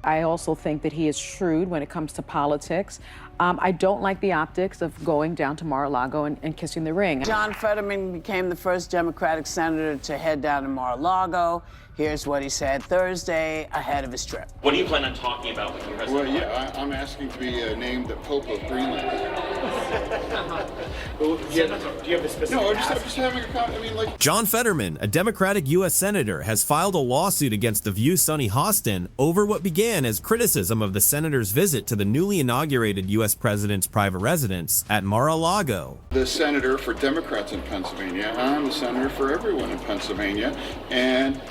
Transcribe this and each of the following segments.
I also think that he is shrewd when it comes to politics. I don't like the optics of going down to Mar-a-Lago and kissing the ring. John Fetterman became the first Democratic senator to head down to Mar-a-Lago. Here's what he said Thursday ahead of his trip. What do you plan on talking about with your president? Well, yeah, I'm asking to be named the Pope of Greenland. Do you have a specific No, I'm just having a comment. I mean, like... John Fetterman, a Democratic U.S. Senator, has filed a lawsuit against The View's Sonny Hostin over what began as criticism of the senator's visit to the newly inaugurated U.S. president's private residence at Mar-a-Lago. The senator for Democrats in Pennsylvania, I'm the senator for everyone in Pennsylvania, and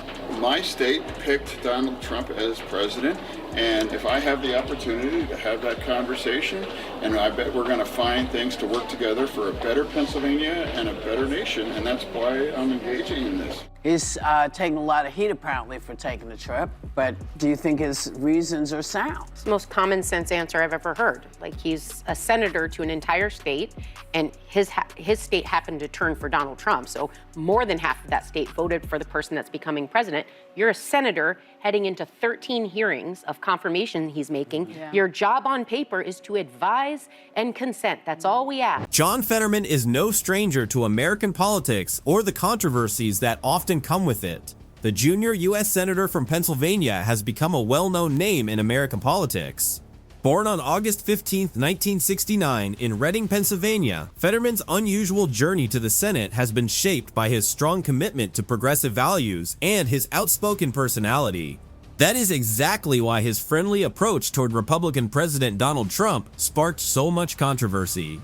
my state picked Donald Trump as president, and if I have the opportunity to have that conversation, and I bet we're going to find things to work together for a better Pennsylvania and a better nation, and that's why I'm engaging in this. He's taking a lot of heat, apparently, for taking the trip, but do you think his reasons are sound? It's the most common sense answer I've ever heard. Like, he's a senator to an entire state, and his state happened to turn for Donald Trump, so more than half of that state voted for the person that's becoming president. You're a senator heading into 13 hearings of confirmation he's making. Yeah. Your job on paper is to advise and consent. That's all we ask. John Fetterman is no stranger to American politics or the controversies that often come with it. The junior U.S. Senator from Pennsylvania has become a well-known name in American politics. Born on August 15, 1969 in Reading, Pennsylvania, Fetterman's unusual journey to the Senate has been shaped by his strong commitment to progressive values and his outspoken personality. That is exactly why his friendly approach toward Republican President Donald Trump sparked so much controversy.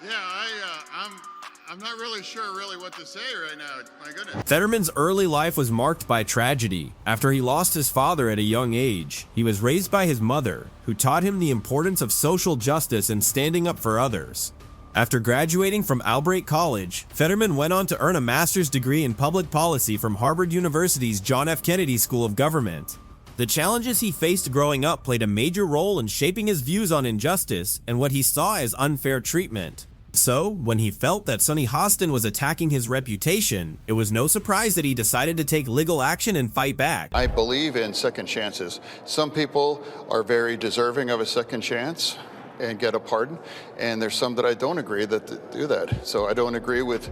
Yeah, I'm not really sure what to say right now. My goodness. Fetterman's early life was marked by tragedy. After he lost his father at a young age, he was raised by his mother, who taught him the importance of social justice and standing up for others. After graduating from Albright College, Fetterman went on to earn a master's degree in public policy from Harvard University's John F. Kennedy School of Government. The challenges he faced growing up played a major role in shaping his views on injustice and what he saw as unfair treatment. So, when he felt that Sonny Hostin was attacking his reputation, it was no surprise that he decided to take legal action and fight back. I believe in second chances. Some people are very deserving of a second chance and get a pardon, and there's some that I don't agree that do that. So I don't agree with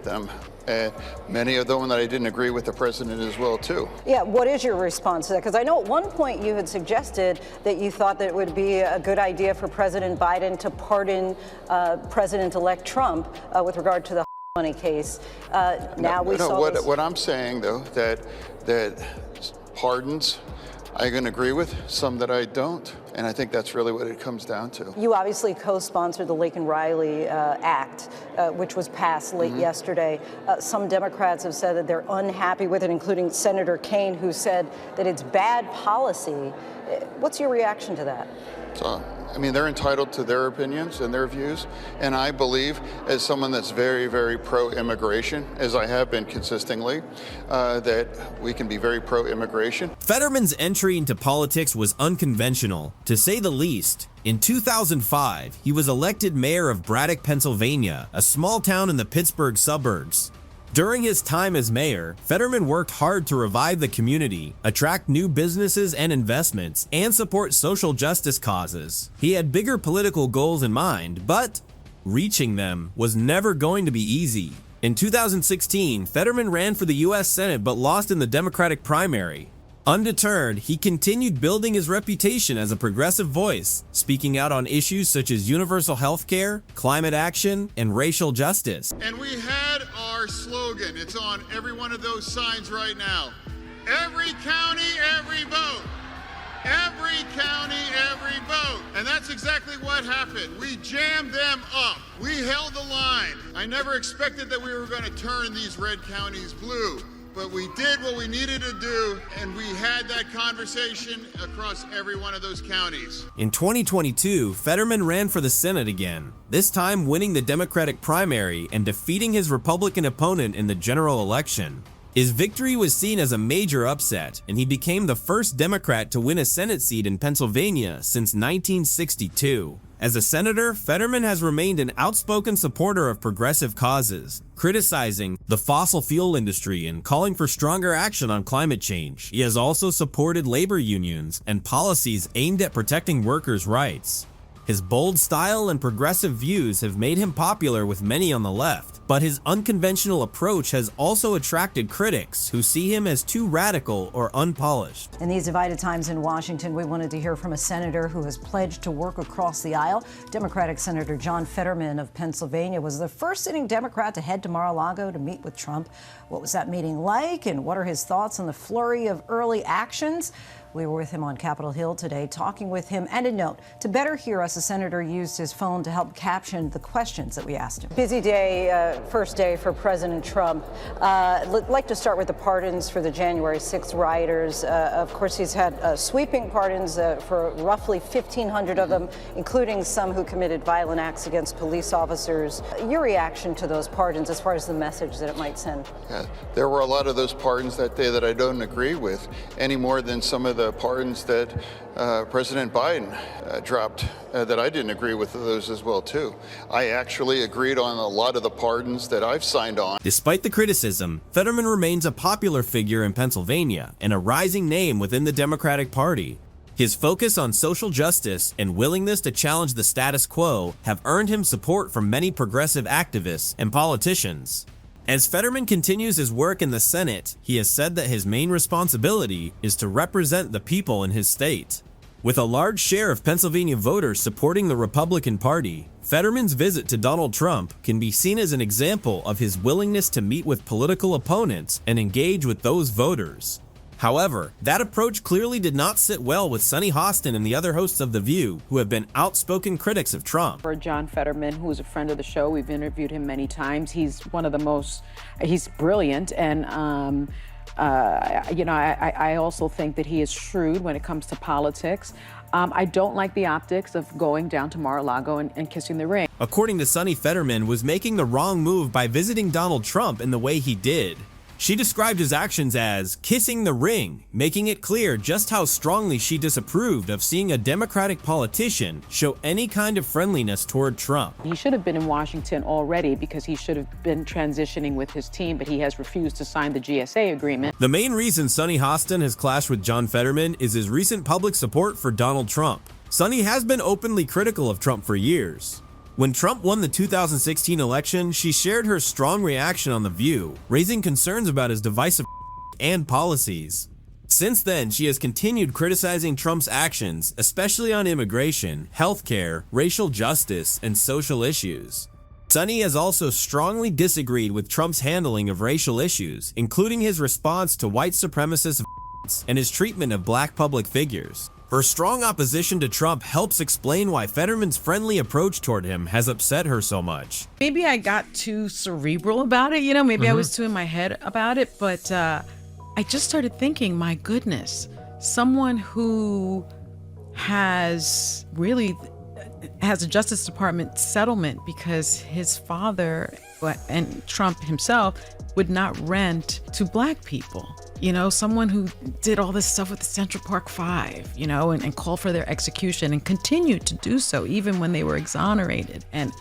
them. And many of them that I didn't agree with the president as well too. Yeah, what is your response to that? Because I know at one point you had suggested that you thought that it would be a good idea for President Biden to pardon President-elect Trump with regard to the money case. What I'm saying though, that pardons I can agree with, some that I don't, and I think that's really what it comes down to. You obviously co-sponsored the Laken Riley Act, which was passed late yesterday. Some Democrats have said that they're unhappy with it, including Senator Kaine, who said that it's bad policy. What's your reaction to that? So, I mean, they're entitled to their opinions and their views, and I believe, as someone that's very, very pro-immigration, as I have been consistently, that we can be very pro-immigration. Fetterman's entry into politics was unconventional, to say the least. In 2005, he was elected mayor of Braddock, Pennsylvania, a small town in the Pittsburgh suburbs. During his time as mayor, Fetterman worked hard to revive the community, attract new businesses and investments, and support social justice causes. He had bigger political goals in mind, but reaching them was never going to be easy. In 2016, Fetterman ran for the U.S. Senate but lost in the Democratic primary. Undeterred, he continued building his reputation as a progressive voice, speaking out on issues such as universal health care, climate action, and racial justice. And we had our slogan. It's on every one of those signs right now. Every county, every vote. Every county, every vote. And that's exactly what happened. We jammed them up. We held the line. I never expected that we were going to turn these red counties blue. But we did what we needed to do, and we had that conversation across every one of those counties. In 2022, Fetterman ran for the Senate again, this time winning the Democratic primary and defeating his Republican opponent in the general election. His victory was seen as a major upset, and he became the first Democrat to win a Senate seat in Pennsylvania since 1962. As a senator, Fetterman has remained an outspoken supporter of progressive causes, criticizing the fossil fuel industry and calling for stronger action on climate change. He has also supported labor unions and policies aimed at protecting workers' rights. His bold style and progressive views have made him popular with many on the left, but his unconventional approach has also attracted critics who see him as too radical or unpolished. In these divided times in Washington, we wanted to hear from a senator who has pledged to work across the aisle. Democratic Senator John Fetterman of Pennsylvania was the first sitting Democrat to head to Mar-a-Lago to meet with Trump. What was that meeting like, and what are his thoughts on the flurry of early actions? We were with him on Capitol Hill today, talking with him. And a note, to better hear us, the senator used his phone to help caption the questions that we asked him. Busy day, first day for President Trump. I'd like to start with the pardons for the January 6th rioters. Of course, he's had sweeping pardons for roughly 1,500 of them, including some who committed violent acts against police officers. Your reaction to those pardons as far as the message that it might send? Yeah, there were a lot of those pardons that day that I don't agree with, any more than some of the pardons that President Biden dropped that I didn't agree with those as well, too. I actually agreed on a lot of the pardons that I've signed on. Despite the criticism, Fetterman remains a popular figure in Pennsylvania and a rising name within the Democratic Party. His focus on social justice and willingness to challenge the status quo have earned him support from many progressive activists and politicians. As Fetterman continues his work in the Senate, he has said that his main responsibility is to represent the people in his state. With a large share of Pennsylvania voters supporting the Republican Party, Fetterman's visit to Donald Trump can be seen as an example of his willingness to meet with political opponents and engage with those voters. However, that approach clearly did not sit well with Sonny Hostin and the other hosts of The View, who have been outspoken critics of Trump. For John Fetterman, who is a friend of the show, we've interviewed him many times. He's one of the most, he's brilliant, and I also think that he is shrewd when it comes to politics. I don't like the optics of going down to Mar-a-Lago and kissing the ring. According to Sonny, Fetterman was making the wrong move by visiting Donald Trump in the way he did. She described his actions as kissing the ring, making it clear just how strongly she disapproved of seeing a Democratic politician show any kind of friendliness toward Trump. He should have been in Washington already because he should have been transitioning with his team, but he has refused to sign the GSA agreement. The main reason Sonny Hostin has clashed with John Fetterman is his recent public support for Donald Trump. Sonny has been openly critical of Trump for years. When Trump won the 2016 election, she shared her strong reaction on The View, raising concerns about his divisive and policies. Since then, she has continued criticizing Trump's actions, especially on immigration, healthcare, racial justice, and social issues. Sonny has also strongly disagreed with Trump's handling of racial issues, including his response to white supremacist and his treatment of black public figures. Her strong opposition to Trump helps explain why Fetterman's friendly approach toward him has upset her so much. Maybe I got too cerebral about it, maybe I was too in my head about it, but I just started thinking, my goodness, someone who has a Justice Department settlement because his father and Trump himself would not rent to black people. Someone who did all this stuff with the Central Park Five, and called for their execution and continued to do so even when they were exonerated. And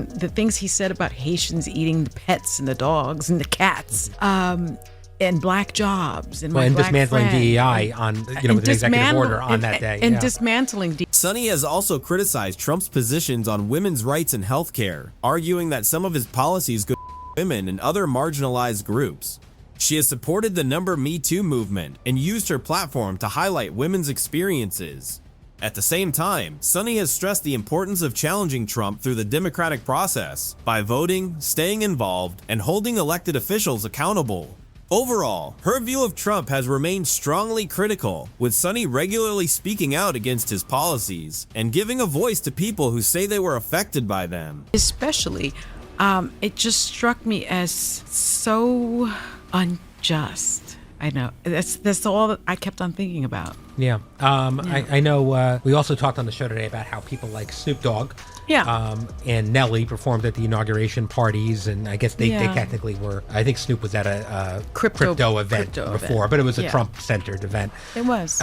the things he said about Haitians eating the pets and the dogs and the cats, and black jobs and dismantling DEI on, with an executive order on that day. And dismantling DEI. Sonny has also criticized Trump's positions on women's rights and healthcare, arguing that some of his policies go to women and other marginalized groups. She has supported the Me Too movement and used her platform to highlight women's experiences. At the same time, Sonny has stressed the importance of challenging Trump through the democratic process by voting, staying involved, and holding elected officials accountable. Overall, her view of Trump has remained strongly critical, with Sonny regularly speaking out against his policies and giving a voice to people who say they were affected by them. Especially, it just struck me as so unjust. I know. That's all that I kept on thinking about. Yeah. I know we also talked on the show today about how people like Snoop Dogg Yeah. And Nelly performed at the inauguration parties, and I guess they technically were. I think Snoop was at a crypto event before, but it was a Trump-centered event. It was.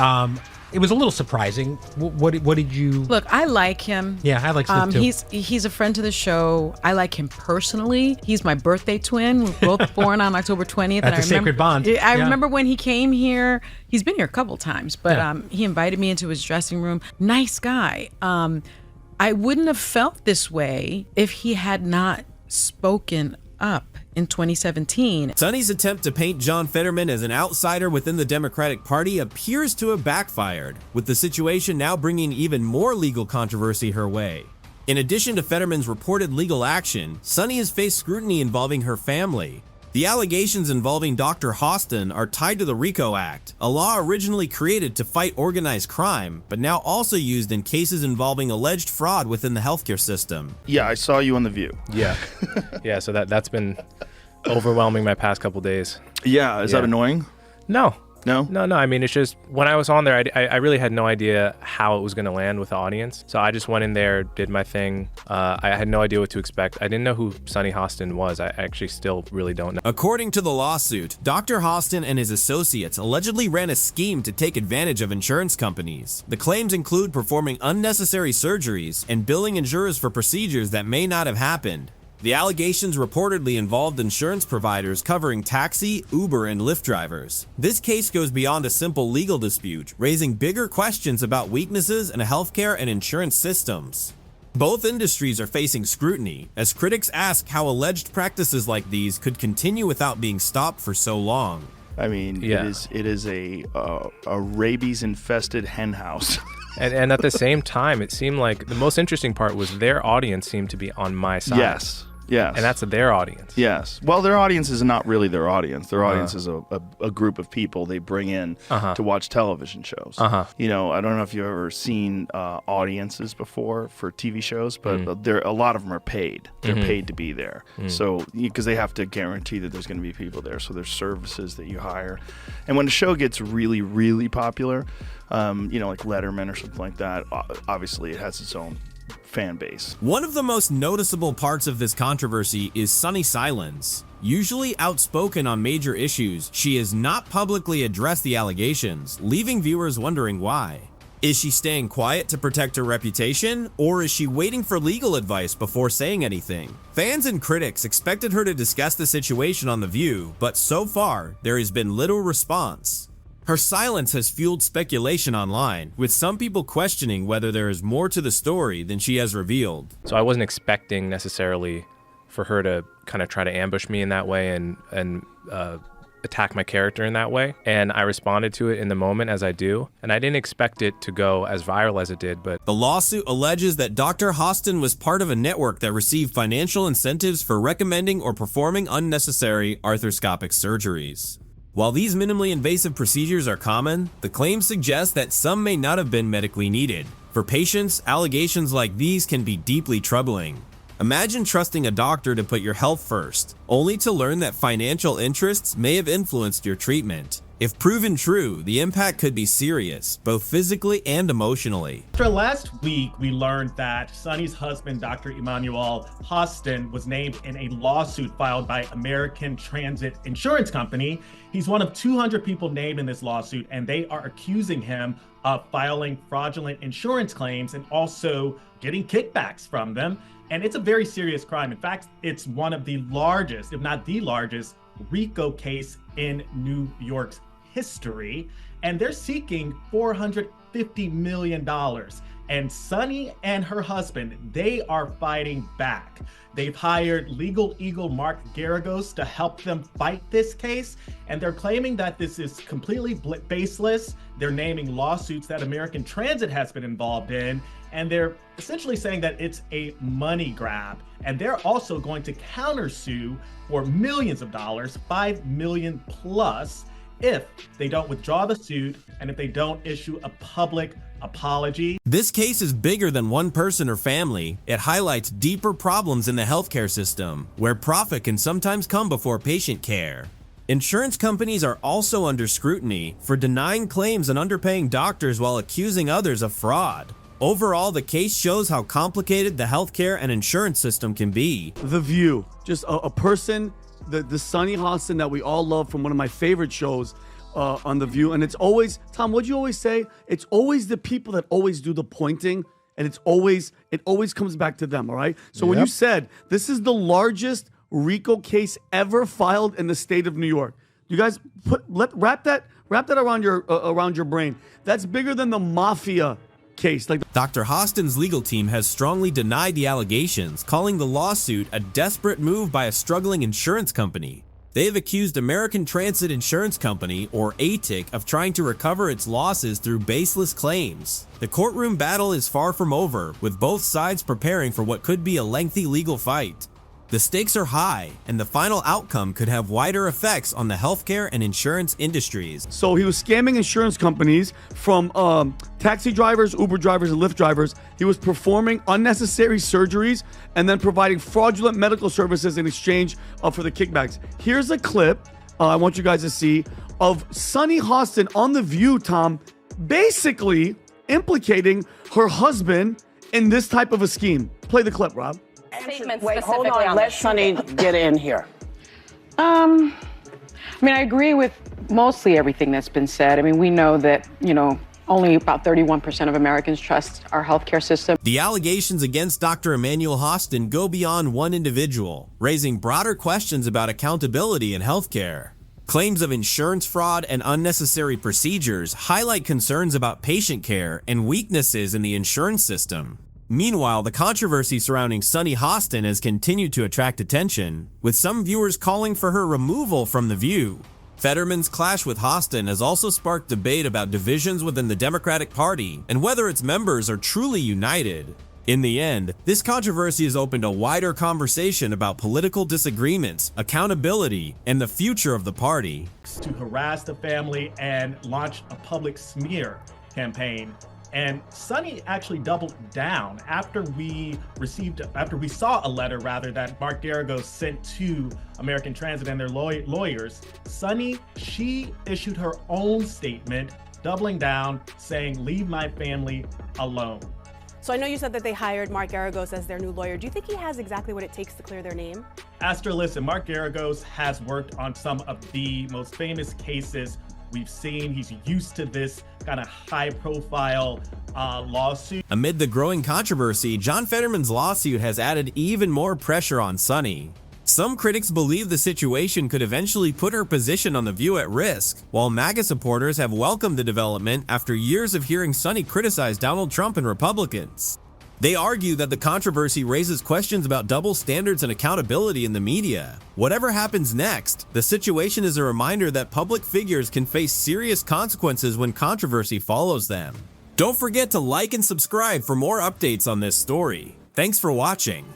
It was a little surprising. What did you look? I like him. Yeah, I like Snoop too. He's a friend to the show. I like him personally. He's my birthday twin. We're both born on October 20th. That's a sacred bond. I remember when he came here. He's been here a couple times, but he invited me into his dressing room. Nice guy. I wouldn't have felt this way if he had not spoken up in 2017. Sonny's attempt to paint John Fetterman as an outsider within the Democratic Party appears to have backfired, with the situation now bringing even more legal controversy her way. In addition to Fetterman's reported legal action, Sonny has faced scrutiny involving her family. The allegations involving Dr. Hostin are tied to the RICO Act, a law originally created to fight organized crime, but now also used in cases involving alleged fraud within the healthcare system. Yeah, I saw you on The View. Yeah. Yeah, so that's been overwhelming my past couple days. Yeah, is that annoying? No. No? No. I mean, it's just when I was on there, I really had no idea how it was going to land with the audience. So I just went in there, did my thing. I had no idea what to expect. I didn't know who Sonny Hostin was. I actually still really don't know. According to the lawsuit, Dr. Hostin and his associates allegedly ran a scheme to take advantage of insurance companies. The claims include performing unnecessary surgeries and billing insurers for procedures that may not have happened. The allegations reportedly involved insurance providers covering taxi, Uber, and Lyft drivers. This case goes beyond a simple legal dispute, raising bigger questions about weaknesses in healthcare and insurance systems. Both industries are facing scrutiny, as critics ask how alleged practices like these could continue without being stopped for so long. I mean, it is a rabies-infested hen house. And at the same time, it seemed like the most interesting part was their audience seemed to be on my side. Yes. Yes. And that's their audience. Yes. Well, their audience is not really their audience. Their audience is a group of people they bring in to watch television shows. You know, I don't know if you've ever seen audiences before for TV shows, but a lot of them are paid. They're paid to be there. So, because they have to guarantee that there's going to be people there. So there's services that you hire. And when the show gets really, really popular, you know, like Letterman or something like that, obviously it has its own fan base. One of the most noticeable parts of this controversy is Sonny's silence. Usually outspoken on major issues, she has not publicly addressed the allegations, leaving viewers wondering why. Is she staying quiet to protect her reputation, or is she waiting for legal advice before saying anything? Fans and critics expected her to discuss the situation on The View, but so far, there has been little response. Her silence has fueled speculation online, with some people questioning whether there is more to the story than she has revealed. So I wasn't expecting necessarily for her to kind of try to ambush me in that way and attack my character in that way. And I responded to it in the moment, as I do. And I didn't expect it to go as viral as it did, but... The lawsuit alleges that Dr. Hostin was part of a network that received financial incentives for recommending or performing unnecessary arthroscopic surgeries. While these minimally invasive procedures are common, the claims suggest that some may not have been medically needed. For patients, allegations like these can be deeply troubling. Imagine trusting a doctor to put your health first, only to learn that financial interests may have influenced your treatment. If proven true, the impact could be serious, both physically and emotionally. After last week, we learned that Sonny's husband, Dr. Emmanuel Hostin, was named in a lawsuit filed by American Transit Insurance Company. He's one of 200 people named in this lawsuit, and they are accusing him of filing fraudulent insurance claims and also getting kickbacks from them. And it's a very serious crime. In fact, it's one of the largest, if not the largest, RICO case in New York's history, and they're seeking $450 million. And Sonny and her husband, they are fighting back. They've hired legal eagle Mark Garagos to help them fight this case, and they're claiming that this is completely baseless. They're naming lawsuits that American Transit has been involved in, and they're essentially saying that it's a money grab. And they're also going to countersue for millions of dollars, $5 million plus, if they don't withdraw the suit and if they don't issue a public apology. This case is bigger than one person or family. It highlights deeper problems in the healthcare system, where profit can sometimes come before patient care. Insurance companies are also under scrutiny for denying claims and underpaying doctors while accusing others of fraud. Overall, the case shows how complicated the healthcare and insurance system can be. The View, just a person, the Sunny Hostin that we all love from one of my favorite shows on The View. And it's always, Tom, what'd you always say? It's always the people that always do the pointing, and it always comes back to them, all right? So when you said this is the largest RICO case ever filed in the state of New York, you guys wrap that around your brain. That's bigger than the mafia case. Dr. Hostin's legal team has strongly denied the allegations, calling the lawsuit a desperate move by a struggling insurance company. They have accused American Transit Insurance Company, or ATIC, of trying to recover its losses through baseless claims. The courtroom battle is far from over, with both sides preparing for what could be a lengthy legal fight. The stakes are high, and the final outcome could have wider effects on the healthcare and insurance industries. So he was scamming insurance companies from taxi drivers, Uber drivers, and Lyft drivers. He was performing unnecessary surgeries and then providing fraudulent medical services in exchange for the kickbacks. Here's a clip I want you guys to see of Sunny Hostin on The View, Tom, basically implicating her husband in this type of a scheme. Play the clip, Rob. Wait, hold on. Let Sunny get in here. I mean, I agree with mostly everything that's been said. I mean, we know that, only about 31% of Americans trust our healthcare system. The allegations against Dr. Emmanuel Hostin go beyond one individual, raising broader questions about accountability in healthcare. Claims of insurance fraud and unnecessary procedures highlight concerns about patient care and weaknesses in the insurance system. Meanwhile, the controversy surrounding Sunny Hostin has continued to attract attention, with some viewers calling for her removal from The View. Fetterman's clash with Hostin has also sparked debate about divisions within the Democratic Party and whether its members are truly united. In the end, this controversy has opened a wider conversation about political disagreements, accountability, and the future of the party. To harass the family and launch a public smear campaign. And Sunny actually doubled down after we saw a letter that Mark Garagos sent to American Transit and their lawyers. Sunny, she issued her own statement, doubling down, saying, "Leave my family alone." So I know you said that they hired Mark Garagos as their new lawyer. Do you think he has exactly what it takes to clear their name? Esther, listen, Mark Garagos has worked on some of the most famous cases we've seen. He's used to this kind of high-profile lawsuit. Amid the growing controversy, John Fetterman's lawsuit has added even more pressure on Sunny. Some critics believe the situation could eventually put her position on The View at risk, while MAGA supporters have welcomed the development after years of hearing Sunny criticize Donald Trump and Republicans. They argue that the controversy raises questions about double standards and accountability in the media. Whatever happens next, the situation is a reminder that public figures can face serious consequences when controversy follows them. Don't forget to like and subscribe for more updates on this story. Thanks for watching.